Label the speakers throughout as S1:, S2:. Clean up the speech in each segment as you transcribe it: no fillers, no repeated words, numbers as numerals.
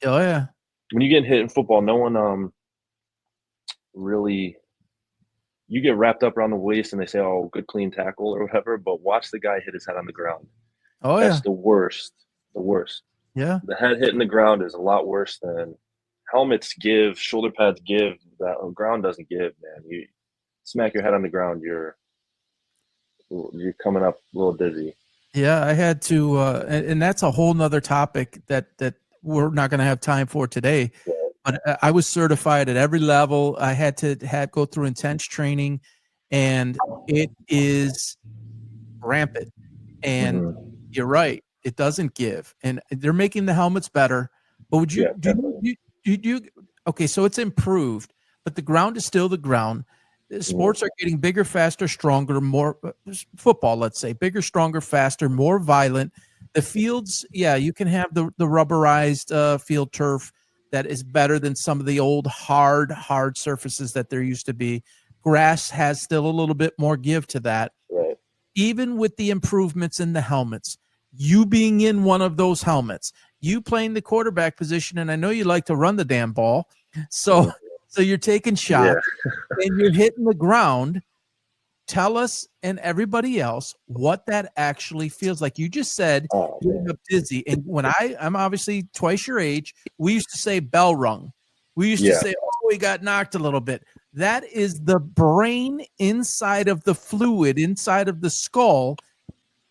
S1: Oh yeah.
S2: When you get hit in football, no one really, you get wrapped up around the waist and they say, "Oh, good clean tackle" or whatever. But watch the guy hit his head on the ground.
S1: Oh
S2: That's
S1: yeah.
S2: the worst. The worst.
S1: Yeah.
S2: The head hitting the ground is a lot worse than helmets give, shoulder pads give. That ground doesn't give, man. You smack your head on the ground, you're coming up a little dizzy.
S1: Yeah, I had to, and that's a whole nother topic that we're not going to have time for today. But I was certified at every level. I had to go through intense training, and it is rampant. And
S2: Mm-hmm.
S1: you're right, it doesn't give. And they're making the helmets better. But would you
S2: Yeah, definitely.
S1: you okay? So it's improved, but the ground is still the ground.
S2: Mm-hmm.
S1: Sports are getting bigger, faster, stronger, more football, let's say, bigger, stronger, faster, more violent. The fields, yeah, you can have the rubberized field turf that is better than some of the old hard surfaces that there used to be. Grass has still a little bit more give to that.
S2: Right.
S1: Even with the improvements in the helmets, you being in one of those helmets, you playing the quarterback position, and I know you like to run the damn ball. So
S2: Mm-hmm.
S1: so you're taking
S2: Yeah.
S1: shots and you're hitting the ground. Tell us and everybody else what that actually feels like. You just said
S2: Oh
S1: you end
S2: man.
S1: up dizzy. And when I'm obviously twice your age, we used to say bell rung. We used to
S2: Yeah.
S1: say, oh, we got knocked a little bit. That is the brain inside of the fluid, inside of the skull,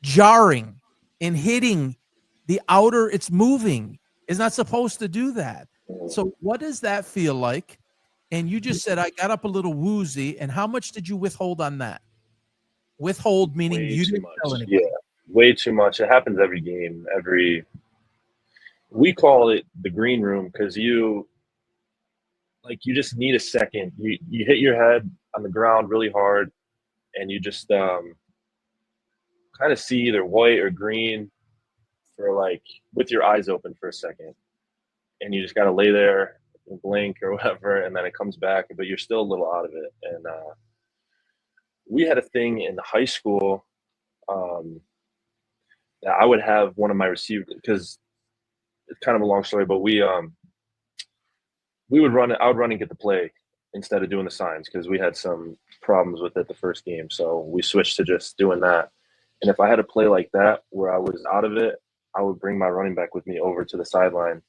S1: jarring and hitting the outer. It's moving. It's not supposed to do that.
S2: Mm-hmm.
S1: So what does that feel like? And you just said I got up a little woozy. And how much did you withhold on that? Withhold meaning
S2: Way
S1: you
S2: too
S1: didn't tell
S2: much. Yeah.
S1: anybody.
S2: Way too much. It happens every game. We call it the green room because you just need a second. You hit your head on the ground really hard, and you just kind of see either white or green for with your eyes open for a second, and you just got to lay there and blink or whatever, and then it comes back, but you're still a little out of it. And we had a thing in high school um, that I would have one of my receivers, because it's kind of a long story, but we would run it. I would run and get the play instead of doing the signs because we had some problems with it the first game. So we switched to just doing that. And if I had a play like that where I was out of it, I would bring my running back with me over to the sideline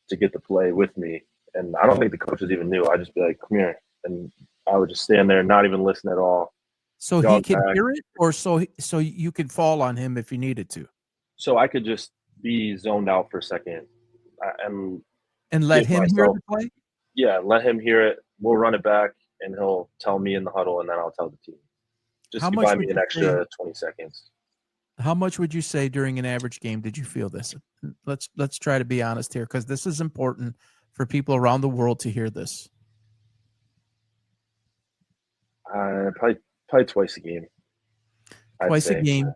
S2: to get the play with me. And I don't think the coaches even knew. I'd just be like, "Come here," and I would just stand there, not even listen at all.
S1: So he
S2: Dog
S1: can
S2: tag,
S1: hear it, or so you could fall on him if you needed to,
S2: so I could just be zoned out for a second and
S1: and let
S2: give
S1: him hear
S2: myself,
S1: the play.
S2: yeah, let him hear it. We'll run it back, and he'll tell me in the huddle, and then I'll tell the team.
S1: How
S2: Just to
S1: much
S2: buy
S1: would
S2: me an
S1: you say?
S2: extra 20 seconds.
S1: How much would you say during an average game did you feel this? Let's try to be honest here because this is important for people around the world to hear this.
S2: Probably twice a game, I'd
S1: Twice a
S2: say.
S1: game.